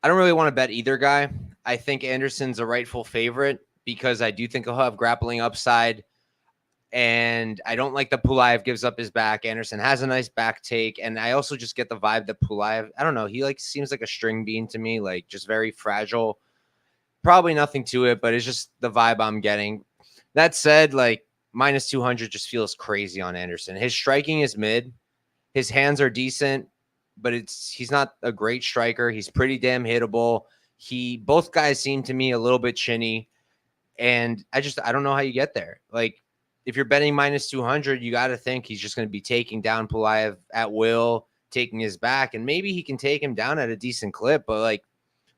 I don't really want to bet either guy. I think Anderson's a rightful favorite because I do think he'll have grappling upside. And I don't like that Pulyaev gives up his back. Anderson has a nice back take. And I also just get the vibe that Pulyaev, I don't know, he like seems like a string bean to me, like just very fragile. Probably nothing to it, but it's just the vibe I'm getting. That said, like minus 200 just feels crazy on Anderson. His striking is mid. His hands are decent, but he's not a great striker. He's pretty damn hittable. Both guys seem to me a little bit chinny, and I don't know how you get there. Like if you're betting minus 200, you got to think he's just going to be taking down Pulyaev at will, taking his back, and maybe he can take him down at a decent clip, but like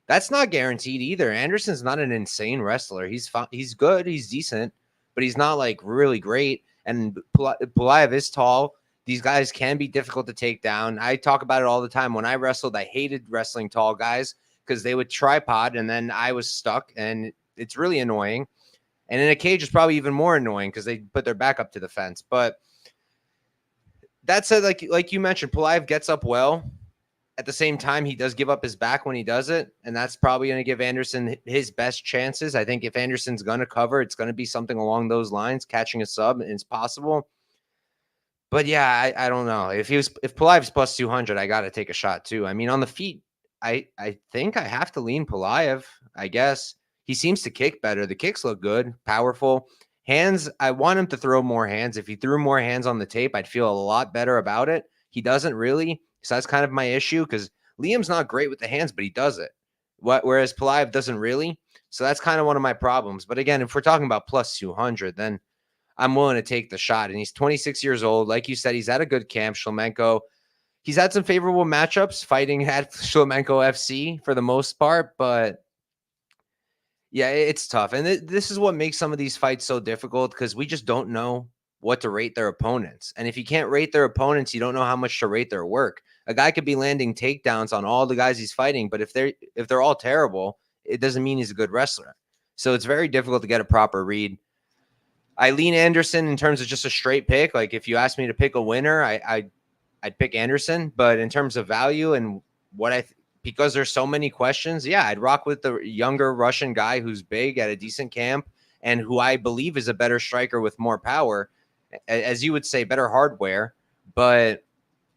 that's not guaranteed either. Anderson's not an insane wrestler. He's good, he's decent, but he's not like really great. And Pulyaev is tall. These guys can be difficult to take down. I talk about it all the time. When I wrestled, I hated wrestling tall guys because they would tripod and then I was stuck, and it's really annoying. And in a cage, it's probably even more annoying because they put their back up to the fence. But that said, like you mentioned, Pulyaev gets up well. At the same time, he does give up his back when he does it, and that's probably going to give Anderson his best chances. I think if Anderson's going to cover, it's going to be something along those lines, catching a sub, and it's possible. But yeah, I don't know. If Pulaev's plus 200, I got to take a shot too. I mean, on the feet, I think I have to lean Pulyaev, I guess. He seems to kick better. The kicks look good, powerful. Hands, I want him to throw more hands. If he threw more hands on the tape, I'd feel a lot better about it. He doesn't really. So that's kind of my issue, because Liam's not great with the hands, but he does it. Whereas Pulyaev doesn't really. So that's kind of one of my problems. But again, if we're talking about plus 200, then I'm willing to take the shot. And he's 26 years old. Like you said, he's at a good camp. Shlemenko, he's had some favorable matchups fighting at Shlemenko FC for the most part, but yeah, it's tough. And this is what makes some of these fights so difficult, because we just don't know what to rate their opponents. And if you can't rate their opponents, you don't know how much to rate their work. A guy could be landing takedowns on all the guys he's fighting, but if they're all terrible, it doesn't mean he's a good wrestler. So it's very difficult to get a proper read. Eileen Anderson, in terms of just a straight pick, like if you asked me to pick a winner, I'd pick Anderson. But in terms of value and what because there's so many questions, yeah, I'd rock with the younger Russian guy who's big at a decent camp and who I believe is a better striker with more power, as you would say, better hardware. But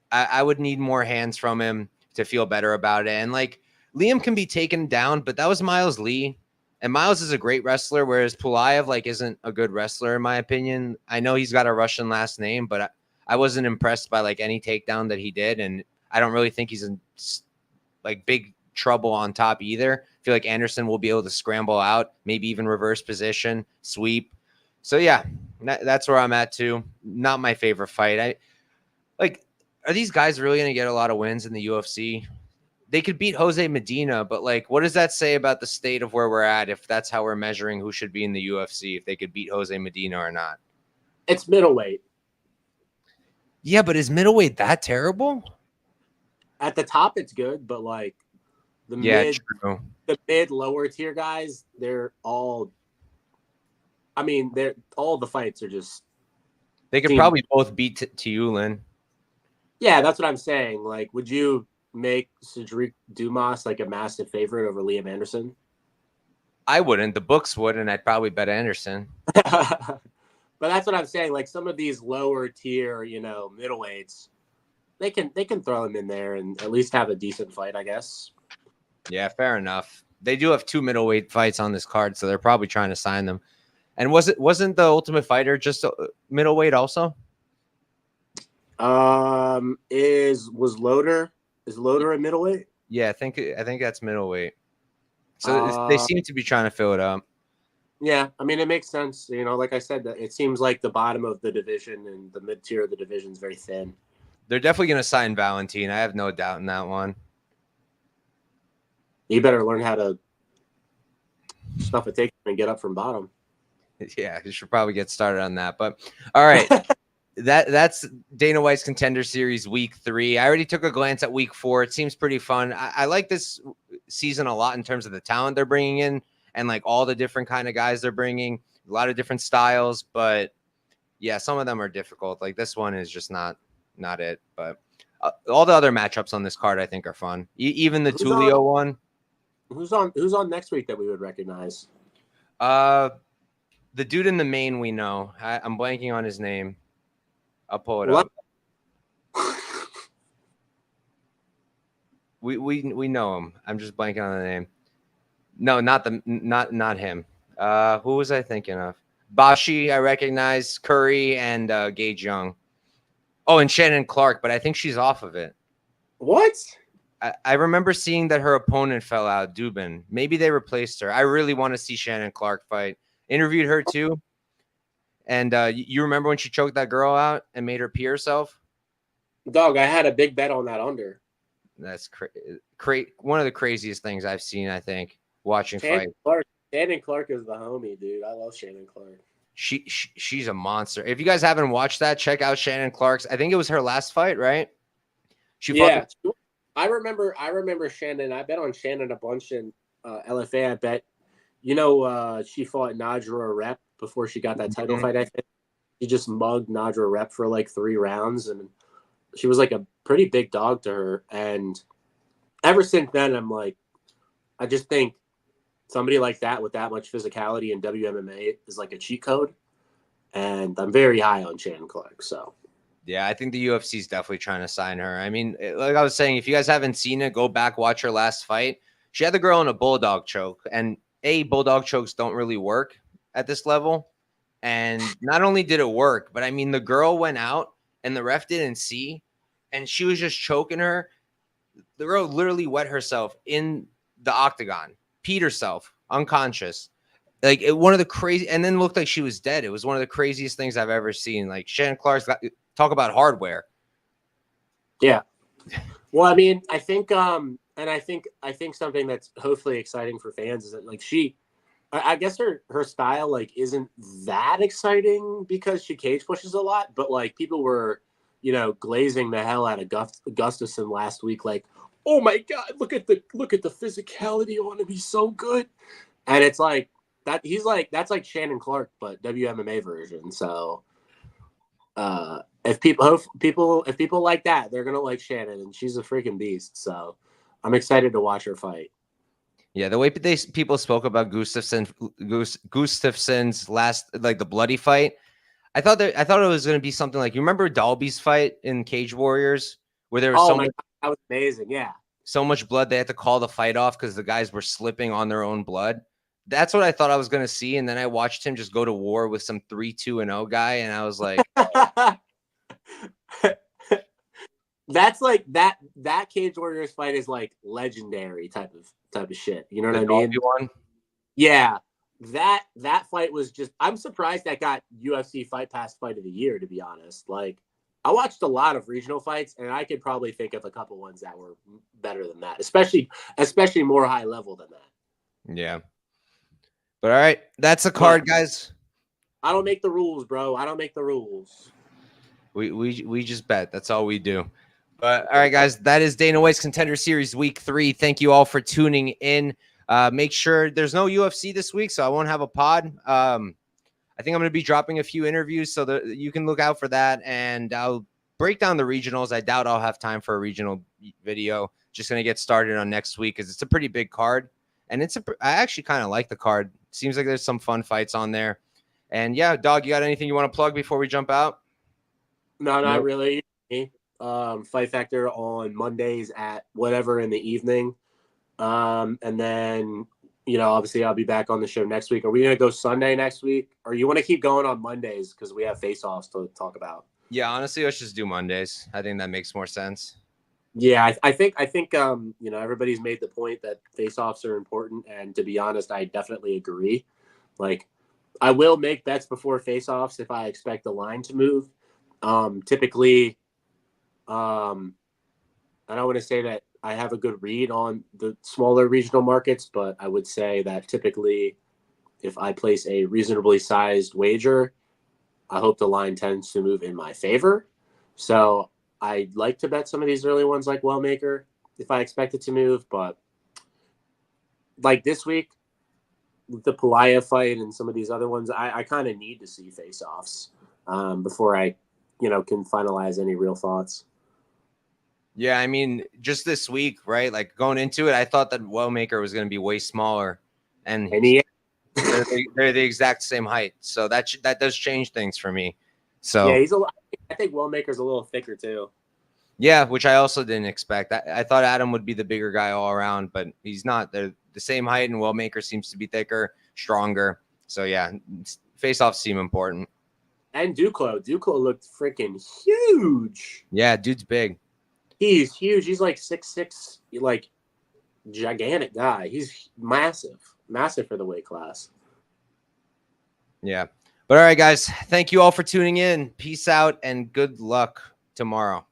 I would need more hands from him to feel better about it. And like Liam can be taken down, but that was Miles Lee. And Miles is a great wrestler, whereas Pulyaev like isn't a good wrestler in my opinion. I know he's got a Russian last name, but I wasn't impressed by like any takedown that he did, and I don't really think he's in like big trouble on top either. I feel like Anderson will be able to scramble out, maybe even reverse position, sweep. So yeah, that's where I'm at too. Not my favorite fight. Are these guys really going to get a lot of wins in the UFC? They could beat Jose Medina, but like, what does that say about the state of where we're at if that's how we're measuring who should be in the UFC, if they could beat Jose Medina or not? It's middleweight. Yeah, but is middleweight that terrible? At the top, it's good, but like the mid lower tier guys, they're all. I mean, all the fights are just. They could probably both beat Tiulin. Yeah, that's what I'm saying. Like, would you make Cedric Dumas like a massive favorite over Liam Anderson? I wouldn't. The books would, and I'd probably bet Anderson. But that's what I'm saying. Like some of these lower tier, middleweights, they can throw him in there and at least have a decent fight, I guess. Yeah, fair enough. They do have 2 middleweight fights on this card, so they're probably trying to sign them. And wasn't the Ultimate Fighter just a middleweight also? Is Loader a middleweight? Yeah, I think that's middleweight. So they seem to be trying to fill it up. Yeah, I mean, it makes sense. Like I said, that it seems like the bottom of the division and the mid tier of the division is very thin. They're definitely going to sign Valentin. I have no doubt in that one. You better learn how to stuff a take and get up from bottom. Yeah, you should probably get started on that. But all right. That's Dana White's Contender Series Week 3. I already took a glance at Week 4. It seems pretty fun. I like this season a lot in terms of the talent they're bringing in and like all the different kind of guys they're bringing, a lot of different styles. But yeah, some of them are difficult. Like this one is just not it. But all the other matchups on this card I think are fun. Even the Tulio one. Who's on next week that we would recognize? The dude in the main we know. I'm blanking on his name. I'll pull it up. We know him. I'm just blanking on the name. No, not him. Who was I thinking of? Bashi, I recognize. Curry and Gage Young. Oh, and Shannon Clark, but I think she's off of it. What? I remember seeing that her opponent fell out, Dubin. Maybe they replaced her. I really want to see Shannon Clark fight. Interviewed her too. And you remember when she choked that girl out and made her pee herself? Dog, I had a big bet on that under. That's one of the craziest things I've seen, I think, watching fight. Shannon Clark is the homie, dude. I love Shannon Clark. She's a monster. If you guys haven't watched that, check out Shannon Clark's. I think it was her last fight, right? I remember Shannon. I bet on Shannon a bunch in LFA. I bet, she fought Nadra Rep before she got that title fight. I think she just mugged Nadra Rep for like 3 rounds, and she was like a pretty big dog to her. And ever since then, I just think somebody like that with that much physicality in WMMA is like a cheat code. And I'm very high on Shannon Clark. So. Yeah, I think the UFC is definitely trying to sign her. I mean, like I was saying, if you guys haven't seen it, go back, watch her last fight. She had the girl in a bulldog choke. And bulldog chokes don't really work at this level. And not only did it work, but I mean, the girl went out and the ref didn't see. And she was just choking her. The girl literally wet herself in the octagon, peed herself, unconscious. Like one of the crazy, and then looked like she was dead. It was one of the craziest things I've ever seen. Like Shannon Clark's talk about hardware. Yeah. Well, I mean, I think, and I think something that's hopefully exciting for fans is that like I guess her style like isn't that exciting because she cage pushes a lot, but like people were, glazing the hell out of Gustafson last week. Like, oh my God, look at the physicality on him. He's so good, and it's like that. That's like Shannon Clark, but WMMA version. So, if people like that, they're gonna like Shannon, and she's a freaking beast. So, I'm excited to watch her fight. Yeah, the way people spoke about Gustafson's last, like the bloody fight, I thought it was going to be something like, you remember Dalby's fight in Cage Warriors where there was God, that was amazing. Yeah, so much blood they had to call the fight off because the guys were slipping on their own blood. That's what I thought I was going to see, and then I watched him just go to war with some 3-2-0 guy, and I was like, that's like that Cage Warriors fight is like legendary type of shit. You know what I mean? One? Yeah. That fight was just, I'm surprised that got UFC Fight Pass Fight of the Year, to be honest. Like, I watched a lot of regional fights, and I could probably think of a couple ones that were better than that, especially more high level than that. Yeah. But all right, that's a card, guys. I don't make the rules, bro. I don't make the rules. We just bet. That's all we do. But all right, guys, that is Dana White's Contender Series Week 3. Thank you all for tuning in. Make sure there's no UFC this week, so I won't have a pod. I think I'm going to be dropping a few interviews so that you can look out for that, and I'll break down the regionals. I doubt I'll have time for a regional video. Just going to get started on next week because it's a pretty big card, and I actually kind of like the card. Seems like there's some fun fights on there. And yeah, Dog, you got anything you want to plug before we jump out? No, not really. Fight Factor on Mondays at whatever in the evening. And then, obviously I'll be back on the show next week. Are we going to go Sunday next week? Or you want to keep going on Mondays because we have face-offs to talk about? Yeah, honestly, let's just do Mondays. I think that makes more sense. Yeah, I think everybody's made the point that face-offs are important. And to be honest, I definitely agree. Like, I will make bets before face-offs if I expect the line to move. Typically, I don't want to say that I have a good read on the smaller regional markets, but I would say that typically if I place a reasonably sized wager, I hope the line tends to move in my favor. So I'd like to bet some of these early ones like Wellmaker if I expect it to move, but like this week, the Pulyaev fight and some of these other ones, I kind of need to see face-offs before I, can finalize any real thoughts. Yeah, I mean, just this week, right? Like going into it, I thought that Wellmaker was going to be way smaller, and they're the exact same height. So that does change things for me. So yeah, I think Wellmaker's a little thicker too. Yeah, which I also didn't expect. I thought Adam would be the bigger guy all around, but he's not. They're the same height, and Wellmaker seems to be thicker, stronger. So yeah, face-offs seem important. And Duclos looked freaking huge. Yeah, dude's big. He's huge. He's like 6'6", like gigantic guy. He's massive for the weight class. Yeah. But all right, guys, thank you all for tuning in. Peace out and good luck tomorrow.